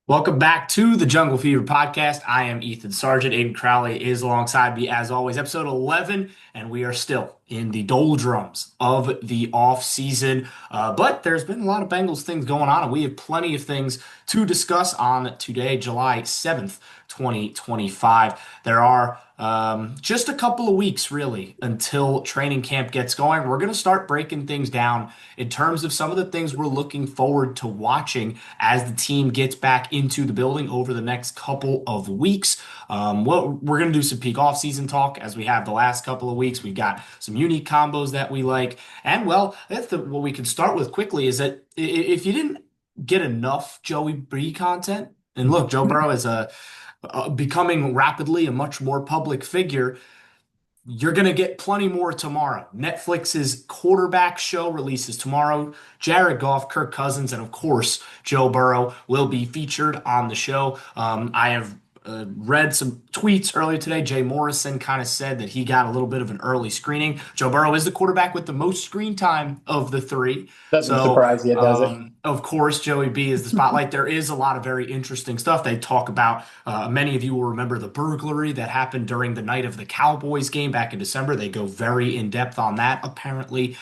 Welcome back to the Jungle Fever podcast. I am Ethan Sargent. Aiden Crowley is alongside me as always. Episode 11, and we are still in the doldrums of the off season. But there's been a lot of Bengals things going on, and we have plenty of things to discuss on today, July 7th, 2025. There are just a couple of weeks really until training camp gets going. We're going to start breaking things down in terms of some of the things we're looking forward to watching as the team gets back into the building over the next couple of weeks. We're going to do some peak off-season talk as we have the last couple of weeks. We've got some unique combos that we like. And well, what we can start with quickly is that if you didn't get enough Joey B content, and look, Joe Burrow is becoming rapidly a much more public figure. You're going to get plenty more tomorrow. Netflix's quarterback show releases tomorrow. Jared Goff, Kirk Cousins, and of course, Joe Burrow will be featured on the show. I have read some tweets earlier today. Jay Morrison kind of said that he got a little bit of an early screening. Joe Burrow is the quarterback with the most screen time of the three. Doesn't So, surprise you, does it? of course, Joey B is the spotlight. There is a lot of very interesting stuff. They talk about, many of you will remember the burglary that happened during the night of the Cowboys game back in December. They go very in depth on that, apparently.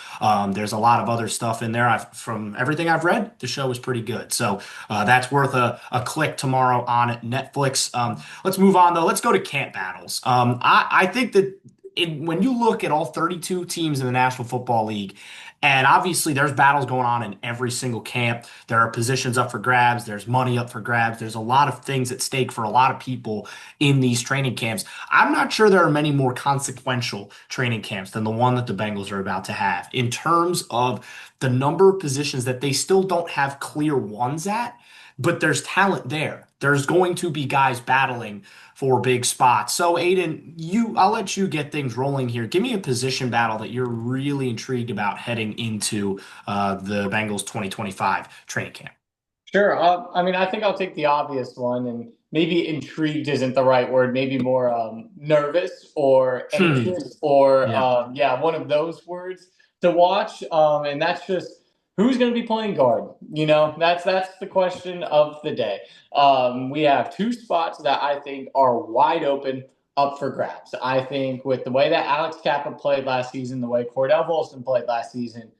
There's a lot of other stuff in there. From everything I've read, the show is pretty good. So that's worth a click tomorrow on Netflix. Let's move on, though. Let's go to camp battles. I think that when you look at all 32 teams in the National Football League, and obviously, there's battles going on in every single camp. There are positions up for grabs. There's money up for grabs. There's a lot of things at stake for a lot of people in these training camps. I'm not sure there are many more consequential training camps than the one that the Bengals are about to have in terms of the number of positions that they still don't have clear ones at, but there's talent there. There's going to be guys battling for big spots. So, Aiden, I'll let you get things rolling here. Give me a position battle that you're really intrigued about heading into the Bengals 2025 training camp. Sure. I think I'll take the obvious one, and maybe intrigued isn't the right word. Maybe more nervous or Hmm. anxious, or Yeah. yeah, one of those words to watch. And that's just who's going to be playing guard. That's the question of the day. We have two spots that I think are wide open, up for grabs. I think with the way that Alex Kappa played last season, the way Cordell Volson played last season.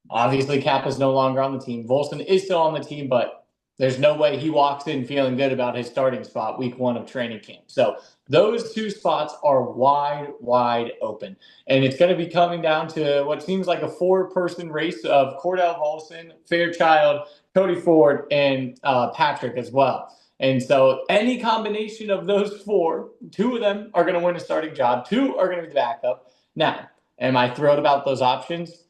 Obviously, Kappa's no longer on the team. Volson is still on the team, but there's no way he walks in feeling good about his starting spot week one of training camp. So those two spots are wide, wide open. And it's going to be coming down to what seems like a four-person race of Cordell Volson, Fairchild, Cody Ford, and Patrick as well. And so any combination of those four, two of them are going to win a starting job, two are going to be the backup. Now, am I thrilled about those options?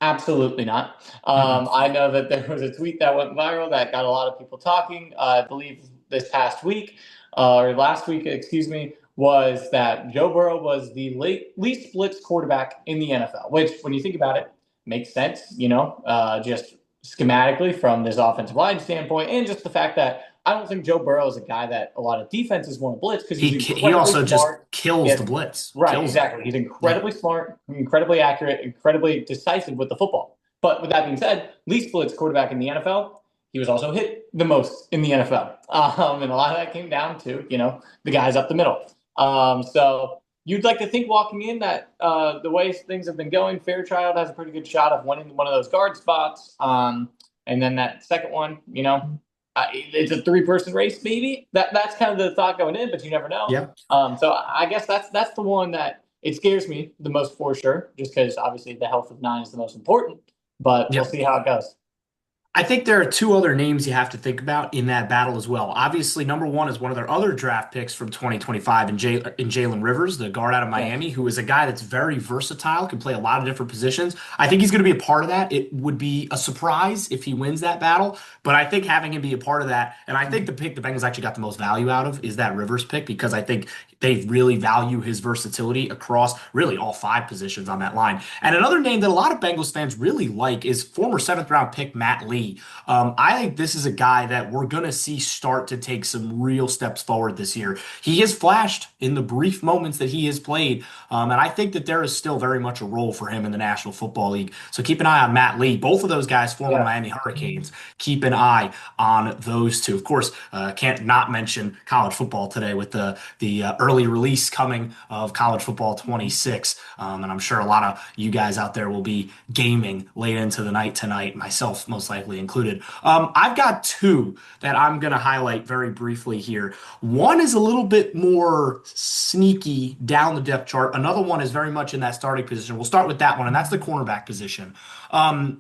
Absolutely not. Mm-mm. I know that there was a tweet that went viral that got a lot of people talking. I believe this past week, or last week, excuse me, was that Joe Burrow was the least blitzed quarterback in the NFL, which, when you think about it, makes sense, just schematically from this offensive line standpoint, and just the fact that I don't think Joe Burrow is a guy that a lot of defenses want to blitz because he's He incredibly also just smart. kills Yes, the blitz, right, kills them. exactly. He's Yeah. incredibly smart, incredibly accurate, incredibly decisive with the football. But with that being said, least blitz quarterback in the NFL. He was also hit the most in the NFL, and a lot of that came down to the guys up the middle. So you'd like to think walking in that the way things have been going, Fairchild has a pretty good shot of winning one of those guard spots. And then that second one, it's a three-person race, maybe. That's kind of the thought going in, but you never know. Yeah. So I guess that's the one that it scares me the most for sure, just because obviously the health of nine is the most important. But we'll Yep. see how it goes. I think there are two other names you have to think about in that battle as well. Obviously, number one is one of their other draft picks from 2025 in Jalen Rivers, the guard out of Yeah. Miami, who is a guy that's very versatile, can play a lot of different positions. I think he's going to be a part of that. It would be a surprise if he wins that battle, but I think having him be a part of that, and I think the pick the Bengals actually got the most value out of is that Rivers pick because I think they really value his versatility across really all five positions on that line. And another name that a lot of Bengals fans really like is former seventh round pick Matt Lee. Lee. I think this is a guy that we're going to see start to take some real steps forward this year. He has flashed in the brief moments that he has played, and I think that there is still very much a role for him in the National Football League. So keep an eye on Matt Lee. Both of those guys, former Yeah. Miami Hurricanes. Keep an eye on those two. Of course, can't not mention college football today with the early release coming of College Football 26, and I'm sure a lot of you guys out there will be gaming late into the night tonight, myself most likely included. I've got two that I'm going to highlight very briefly here. One is a little bit more sneaky down the depth chart. Another one is very much in that starting position. We'll start with that one, and that's the cornerback position.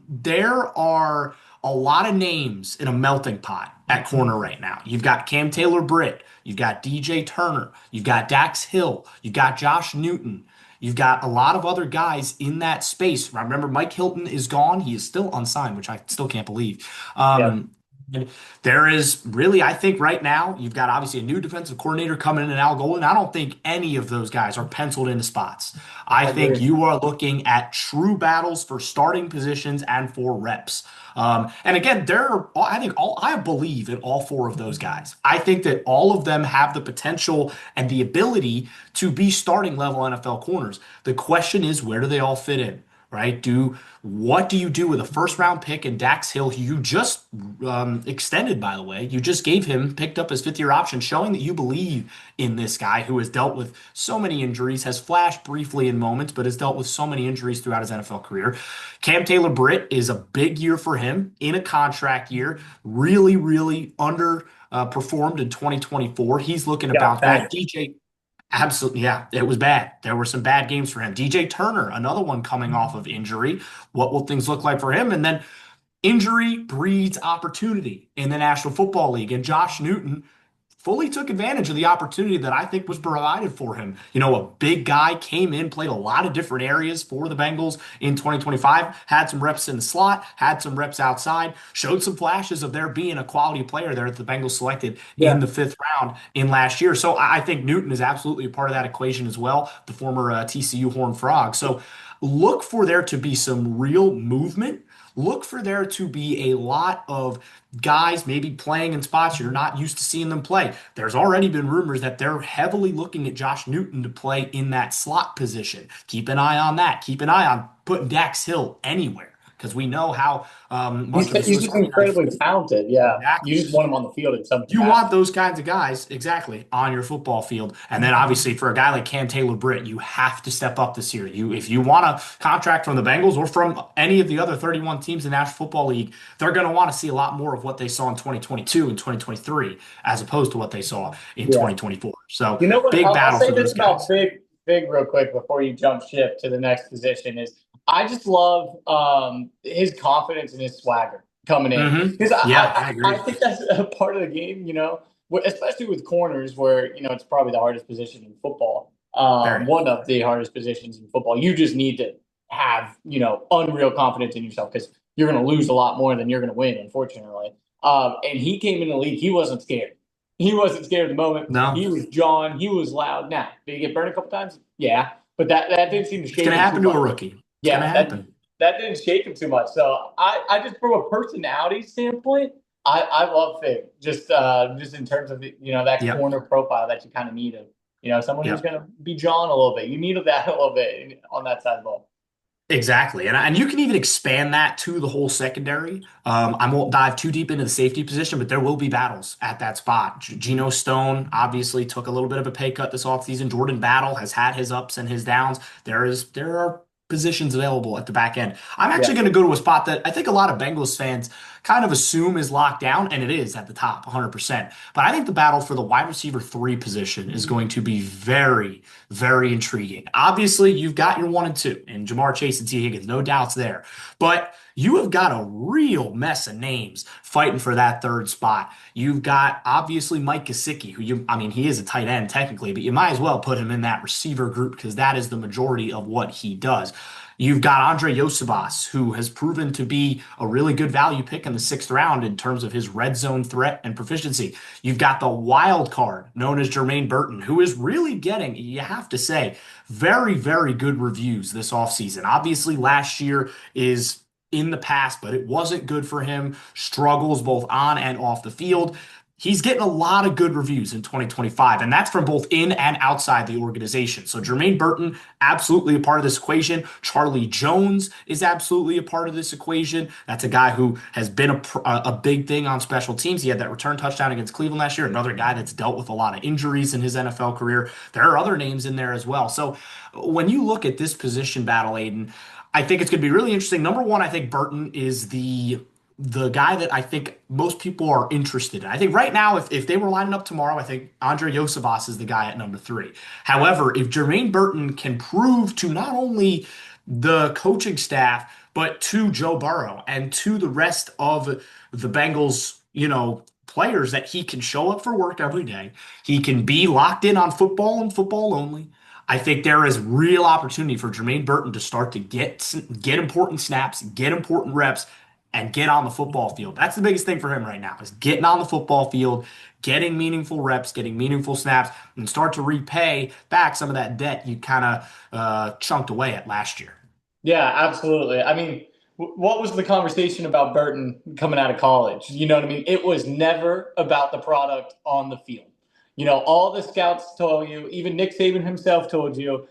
There are a lot of names in a melting pot at corner right now. You've got Cam Taylor-Britt, you've got DJ Turner, you've got Dax Hill, you've got Josh Newton. You've got a lot of other guys in that space. Remember, Mike Hilton is gone. He is still unsigned, which I still can't believe. Yeah. And there is really, I think right now, you've got obviously a new defensive coordinator coming in Al Golden. I don't think any of those guys are penciled into spots. I I think agree. you are looking at true battles for starting positions and for reps. And again, I believe in all four of those guys. I think that all of them have the potential and the ability to be starting level NFL corners. The question is, where do they all fit in? Right? What do you do with a first round pick and Dax Hill, who you just extended, by the way? You just gave him, picked up his fifth year option, showing that you believe in this guy who has dealt with so many injuries, has flashed briefly in moments, but has dealt with so many injuries throughout his NFL career. Cam Taylor Britt is a big year for him in a contract year, really, really under performed in 2024. He's looking to Yeah. bounce back. Bad. DJ Absolutely. Yeah, it was bad. There were some bad games for him. DJ Turner, another one coming off of injury. What will things look like for him? And then injury breeds opportunity in the National Football League. And Josh Newton fully took advantage of the opportunity that I think was provided for him. You know, a big guy came in, played a lot of different areas for the Bengals in 2025, had some reps in the slot, had some reps outside, showed some flashes of there being a quality player there that the Bengals selected in Yeah. the fifth round in last year. So I think Newton is absolutely a part of that equation as well, the former TCU Horned Frog. So look for there to be some real movement. Look for there to be a lot of guys maybe playing in spots you're not used to seeing them play. There's already been rumors that they're heavily looking at Josh Newton to play in that slot position. Keep an eye on that. Keep an eye on putting Dax Hill anywhere because we know how much of a He's Swiss just Army knife. incredibly talented. Yeah. Exactly. You just want him on the field in some You want capacity. those kinds of guys, exactly, on your football field. And then obviously for a guy like Cam Taylor-Britt, you have to step up this year. If you want a contract from the Bengals or from any of the other 31 teams in the National Football League, they're going to want to see a lot more of what they saw in 2022 and 2023 as opposed to what they saw in Yeah. 2024. So You know what? big I'll battle say for this those about guys. Big real quick before you jump ship to the next position is I just love his confidence and his swagger coming in because Yeah, I I agree. think that's a part of the game, especially with corners where, it's probably the hardest position in football. Very. One of the hardest positions in football. You just need to have, unreal confidence in yourself because you're going to lose a lot more than you're going to win, unfortunately. And he came in the league, he wasn't scared. He wasn't scared at the moment. No, He was John. He was loud. Now, did he get burned a couple times? Yeah, but that didn't seem to it's shake going to him too happen to a much. rookie. It's going to Yeah, happen. that didn't shake him too much. So I just from a personality standpoint, I love Fig just in terms of that Yep. corner profile that you kind of need of someone who's Yep. going to be John a little bit. You need that a little bit on that side of the ball. Exactly. And you can even expand that to the whole secondary. I won't dive too deep into the safety position, but there will be battles at that spot. Geno Stone obviously took a little bit of a pay cut this offseason. Jordan Battle has had his ups and his downs. There are positions available at the back end. I'm Yeah, actually going to go to a spot that I think a lot of Bengals fans kind of assume is locked down, and it is at the top, 100%. But I think the battle for the wide receiver three position is going to be very, very intriguing. Obviously, you've got your one and two in Jamar Chase and T. Higgins, no doubts there. But you have got a real mess of names fighting for that third spot. You've got obviously Mike Gesicki, he is a tight end technically, but you might as well put him in that receiver group because that is the majority of what he does. You've got Andre Yosibas, who has proven to be a really good value pick in the sixth round in terms of his red zone threat and proficiency. You've got the wild card known as Jermaine Burton, who is really getting, you have to say, very, very good reviews this offseason. Obviously, last year in the past, but it wasn't good for him. Struggles both on and off the field. He's getting a lot of good reviews in 2025, and that's from both in and outside the organization. So Jermaine Burton, absolutely a part of this equation. Charlie Jones is absolutely a part of this equation. That's a guy who has been a big thing on special teams. He had that return touchdown against Cleveland last year, another guy that's dealt with a lot of injuries in his NFL career. There are other names in there as well. So when you look at this position battle, Aiden, I think it's going to be really interesting. Number one, I think Burton is the guy that I think most people are interested in. I think right now, if they were lining up tomorrow, I think Andre Yosevas is the guy at number three. However, if Jermaine Burton can prove to not only the coaching staff, but to Joe Burrow and to the rest of the Bengals, players that he can show up for work every day, he can be locked in on football and football only. I think there is real opportunity for Jermaine Burton to start to get important snaps, get important reps, and get on the football field. That's the biggest thing for him right now is getting on the football field, getting meaningful reps, getting meaningful snaps, and start to repay back some of that debt you kind of chunked away at last year. Yeah, absolutely. I mean, what was the conversation about Burton coming out of college? You know what I mean? It was never about the product on the field. All the scouts told you, even Nick Saban himself told you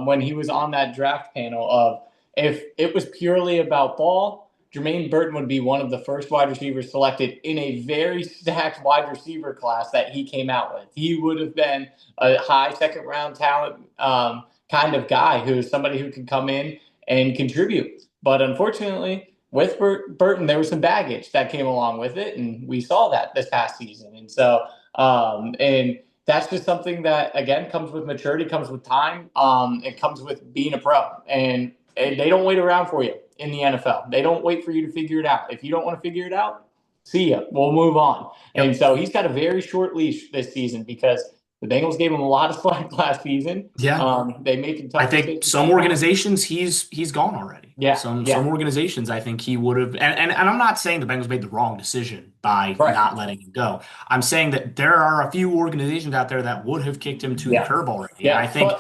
when he was on that draft panel of if it was purely about ball, Jermaine Burton would be one of the first wide receivers selected in a very stacked wide receiver class that he came out with. He would have been a high second round talent kind of guy who's somebody who can come in and contribute. But unfortunately, with Burton, there was some baggage that came along with it, and we saw that this past season. And so, and that's just something that again comes with maturity, comes with time, it comes with being a pro, and they don't wait around for you in the NFL. They don't wait for you to figure it out. If you don't want to figure it out, see ya. We'll move on. Yep. And so he's got a very short leash this season because the Bengals gave him a lot of slack last season. Yeah. They made some tough I think decisions. some organizations he's gone already. Yeah. Some Yeah. organizations I think he would have and I'm not saying the Bengals made the wrong decision by Right. not letting him go. I'm saying that there are a few organizations out there that would have kicked him to the Yeah. curb already. Yeah. And I think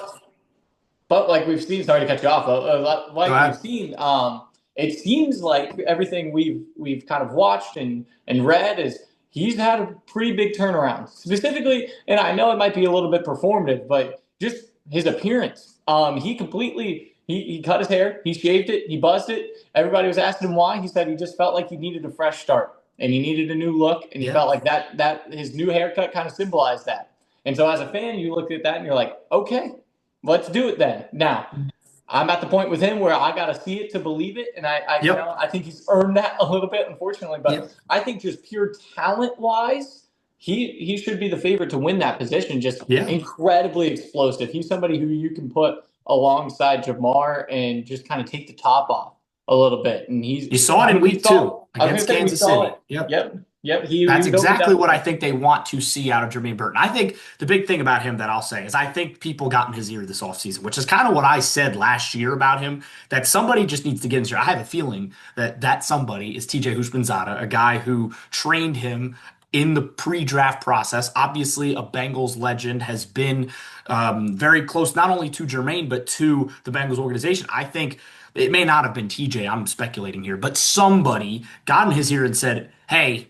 But like we've seen, sorry to cut you off, like go we've ahead. seen, it seems like everything we've kind of watched and read is he's had a pretty big turnaround. Specifically, and I know it might be a little bit performative, but just his appearance. He completely he cut his hair, he shaved it, he buzzed it. Everybody was asking him why. He said he just felt like he needed a fresh start and he needed a new look, and he Yeah. felt like that his new haircut kind of symbolized that. And so as a fan, you look at that and you're like, okay, let's do it then. Now, I'm at the point with him where I got to see it to believe it, and Yep. I think he's earned that a little bit, unfortunately. But Yep. I think just pure talent wise, he should be the favorite to win that position. Just Yeah. incredibly explosive. He's somebody who you can put alongside Jamar and just kind of take the top off a little bit. And You saw it in week 2 against Kansas City. Yep. Yep. That's he exactly what I think they want to see out of Jermaine Burton. I think the big thing about him that I'll say is I think people got in his ear this offseason, which is kind of what I said last year about him, that somebody just needs to get in his ear. I have a feeling that somebody is TJ Houshmandzadeh, a guy who trained him in the pre-draft process. Obviously, a Bengals legend, has been very close not only to Jermaine, but to the Bengals organization. I think it may not have been TJ, I'm speculating here, but somebody got in his ear and said, hey,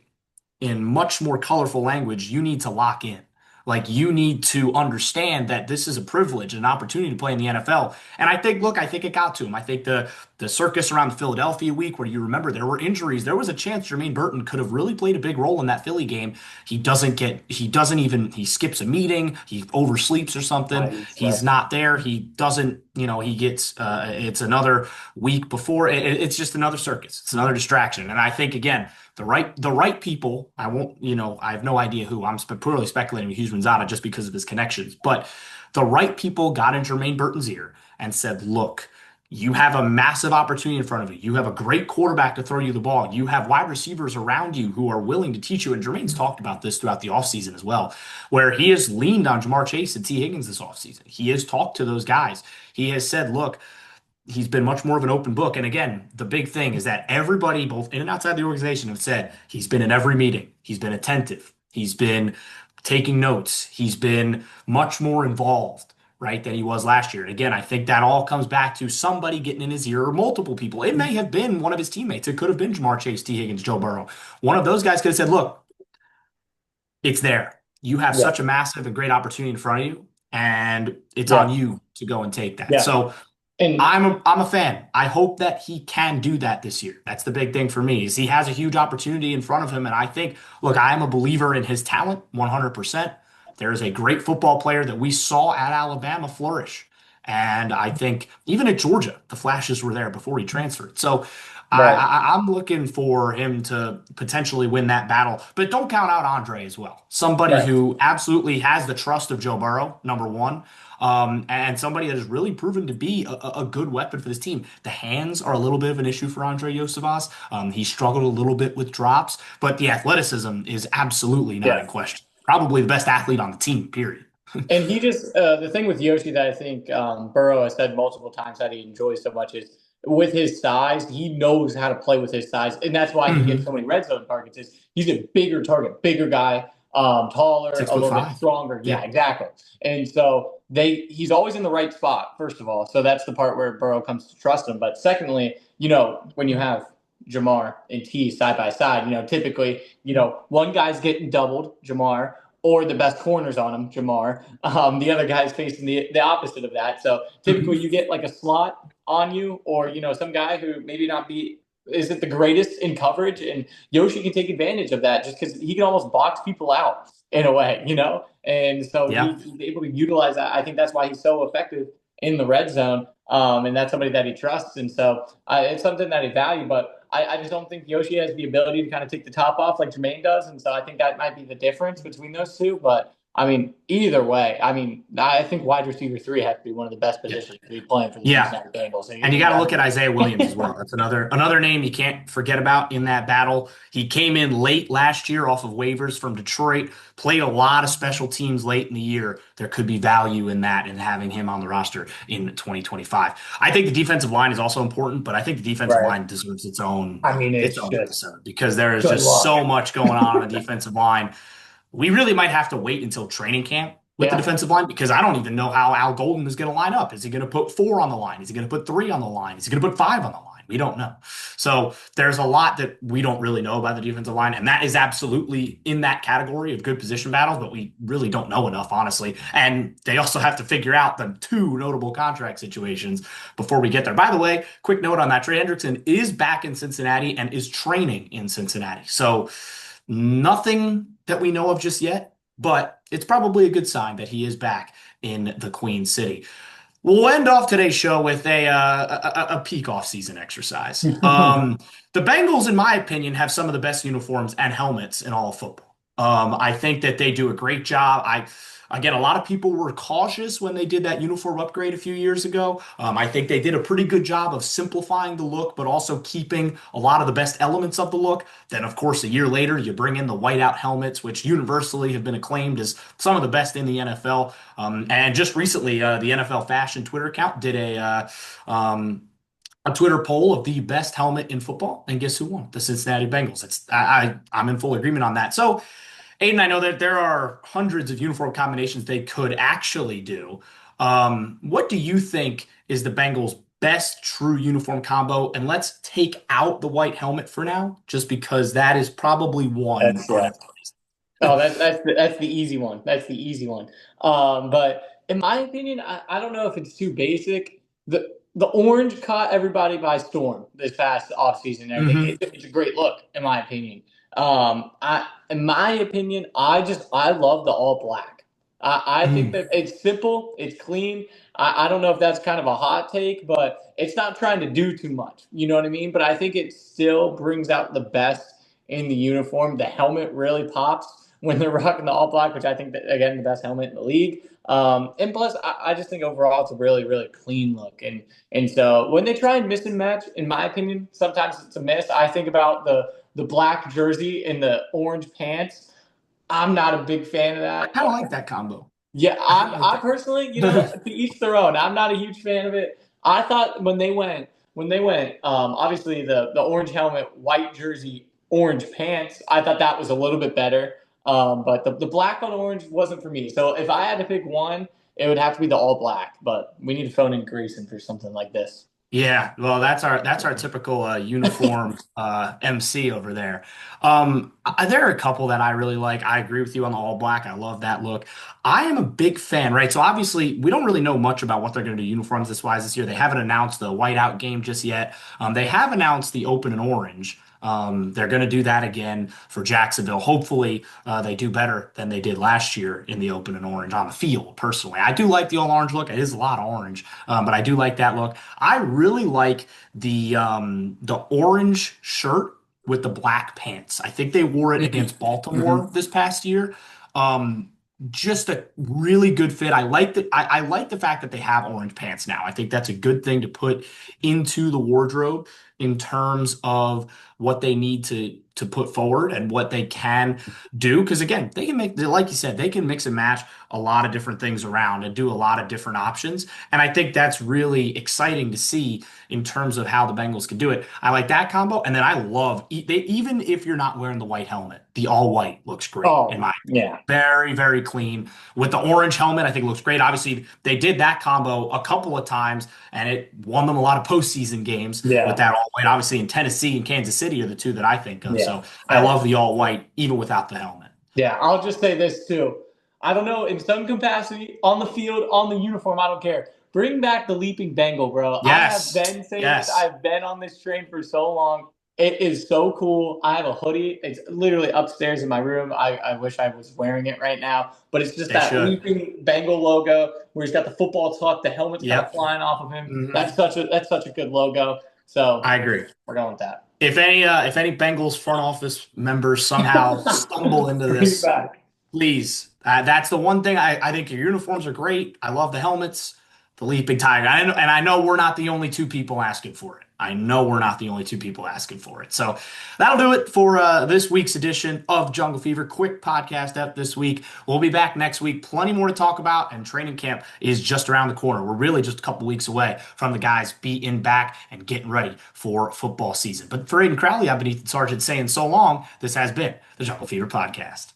in much more colorful language, you need to lock in. Like you need to understand that this is a privilege, an opportunity to play in the NFL. And I think, look, I think it got to him. I think the circus around the Philadelphia week, where you remember there were injuries, there was a chance Jermaine Burton could have really played a big role in that Philly game. He skips a meeting, he oversleeps or something. He's not there. He doesn't, he gets, it's another week before. It's just another circus. It's another distraction. And I think, again, the right people, I won't, I have no idea who. I'm purely speculating with Hughes-Manzada just because of his connections. But the right people got in Jermaine Burton's ear and said, look, you have a massive opportunity in front of you. You have a great quarterback to throw you the ball. You have wide receivers around you who are willing to teach you. And Jermaine's talked about this throughout the offseason as well, where he has leaned on Jamar Chase and T. Higgins this offseason. He has talked to those guys. He has said, look, he's been much more of an open book. And again, the big thing is that everybody, both in and outside the organization, have said he's been in every meeting. He's been attentive. He's been taking notes. He's been much more involved, right, than he was last year. And again, I think that all comes back to somebody getting in his ear or multiple people. It may have been one of his teammates. It could have been Jamar Chase, T. Higgins, Joe Burrow. One of those guys could have said, look, it's there. You have Yeah. such a massive and great opportunity in front of you, and it's on Yeah. you to go and take that. Yeah. So And I'm a fan. I hope that he can do that this year. That's the big thing for me is he has a huge opportunity in front of him. And I think, look, I am a believer in his talent 100%. There is a great football player that we saw at Alabama flourish. And I think even at Georgia, the flashes were there before he transferred. So right. I'm looking for him to potentially win that battle. But don't count out Andre as well. Somebody Right. who absolutely has the trust of Joe Burrow, number one. And somebody that has really proven to be a good weapon for this team. The hands are a little bit of an issue for Andre Yosevas. He struggled a little bit with drops, but the athleticism is absolutely not Yeah. in question. Probably the best athlete on the team, period. And he just the thing with Yoshi that I think Burrow has said multiple times that he enjoys so much is with his size, he knows how to play with his size, and that's why he gets Hmm. so many red zone targets. Is he's a bigger target, bigger guy, taller, Six a foot little bit five. stronger. Yeah, Yep. exactly. And so he's always in the right spot. First of all, so that's the part where Burrow comes to trust him. But secondly, when you have Jamar and T side by side, typically, one guy's getting doubled, Jamar, or the best corners on him, Jamar. The other guy's facing the opposite of that. So typically Hmm. you get like a slot on you, or some guy who maybe not be isn't the greatest in coverage, and Yoshi can take advantage of that just because he can almost box people out in a way. And so Yeah. he's able to utilize that. I think that's why he's so effective in the red zone, and that's somebody that he trusts, and so it's something that he value. But I just don't think Yoshi has the ability to kind of take the top off like Jermaine does, and so I think that might be the difference between those two. But I mean, either way, I think wide receiver three has to be one of the best Yeah. positions to be playing for the Yeah. Cincinnati Bengals. And, And you got to I look at mean, Isaiah Williams as well. That's another name you can't forget about in that battle. He came in late last year off of waivers from Detroit, played a lot of special teams late in the year. There could be value in that and having him on the roster in 2025. I think the defensive line is also important, but I think the defensive right. line deserves its own I mean, its it's own just episode because there is good just luck. so much going on the defensive line. We really might have to wait until training camp with the Yeah, defensive line because I don't even know how Al Golden is going to line up. Is he going to put four on the line? Is he going to put three on the line? Is he going to put five on the line? We don't know. So there's a lot that we don't really know about the defensive line, and that is absolutely in that category of good position battles, but we really don't know enough, honestly. And they also have to figure out the two notable contract situations before we get there. By the way, quick note on that: Trey Hendrickson is back in Cincinnati and is training in Cincinnati. So nothing that we know of just yet, but it's probably a good sign that he is back in the Queen City. We'll end off today's show with a peak off-season exercise. The Bengals, in my opinion, have some of the best uniforms and helmets in all of football. I think that they do a great job. Again, a lot of people were cautious when they did that uniform upgrade a few years ago. I think they did a pretty good job of simplifying the look, but also keeping a lot of the best elements of the look. Then, of course, a year later, you bring in the whiteout helmets, which universally have been acclaimed as some of the best in the NFL. And just recently, the NFL Fashion Twitter account did a Twitter poll of the best helmet in football, and guess who won? The Cincinnati Bengals. I'm in full agreement on that. So, Aiden, I know that there are hundreds of uniform combinations they could actually do. What do you think is the Bengals' best true uniform combo? And let's take out the white helmet for now, just because that is probably one that's on yeah. everybody's. Oh, that's the easy one. That's the easy one. But in my opinion, I don't know if it's too basic. The orange caught everybody by storm this past offseason and everything. Hmm. It's a great look, in my opinion. In my opinion, I love the all black. I think that it's simple, it's clean. I don't know if that's kind of a hot take, but it's not trying to do too much. You know what I mean? But I think it still brings out the best in the uniform. The helmet really pops when they're rocking the all black, which I think that again the best helmet in the league. And plus, I just think overall it's a really really clean look. And so when they try and miss and match, in my opinion, sometimes it's a miss. I think about the black jersey and the orange pants. I'm not a big fan of I that. kind of like that combo. Yeah, I kind of like I personally, that. to each their own. I'm not a huge fan of it. I thought when they went, obviously the orange helmet, white jersey, orange pants. I thought that was a little bit better. But the black on orange wasn't for me. So if I had to pick one, it would have to be the all black. But we need to phone in Grayson for something like this. Yeah, well, that's our typical uniform MC over there. There are a couple that I really like. I agree with you on the all black. I love that look. I am a big fan, right? So obviously, we don't really know much about what they're going to do uniforms this wise this year. They haven't announced the whiteout game just yet. They have announced the open and orange. They're going to do that again for Jacksonville. Hopefully, they do better than they did last year in the open and orange on the field. Personally, I do like the all orange look. It is a lot of orange, but I do like that look. I really like the orange shirt with the black pants. I think they wore it against Baltimore Mhm. this past year. Um, just a really good fit. I like the fact that they have orange pants now. I think that's a good thing to put into the wardrobe in terms of what they need to put forward and what they can do. Because again, they can make, like you said, they can mix and match a lot of different things around and do a lot of different options. And I think that's really exciting to see in terms of how the Bengals can do it. I like that combo. And then I love, even if you're not wearing the white helmet, the all white looks great in Oh, my yeah. very, very clean. With the orange helmet, I think it looks great. Obviously, they did that combo a couple of times, and it won them a lot of postseason games with Yeah. that all white. Obviously, in Tennessee and Kansas City are the two that I think of. Yeah. So I Hey. love the all white, even without the helmet. Yeah, I'll just say this too. I don't know, in some capacity, on the field, on the uniform, I don't care. Bring back the leaping Bengal, bro. I have Yes, been saying this. yes, I've been on this train for so long. It is so cool. I have a hoodie. It's literally upstairs in my room. I wish I was wearing it right now. But it's just they that should. leaping Bengal logo where he's got the football tuck, the helmet's kind of Yep. flying off of him. Hmm. That's such a good logo. So I agree. we're going with that. If any Bengals front office members somehow stumble into Bring it this, back. please. That's the one thing I think your uniforms are great. I love the helmets, the leaping tiger. And I know we're not the only two people asking for it. I know we're not the only two people asking for it. So that'll do it for this week's edition of Jungle Fever. Quick podcast up this week. We'll be back next week. Plenty more to talk about, and training camp is just around the corner. We're really just a couple weeks away from the guys being back and getting ready for football season. But for Aiden Crowley, I've been Ethan Sargent saying so long. This has been the Jungle Fever podcast.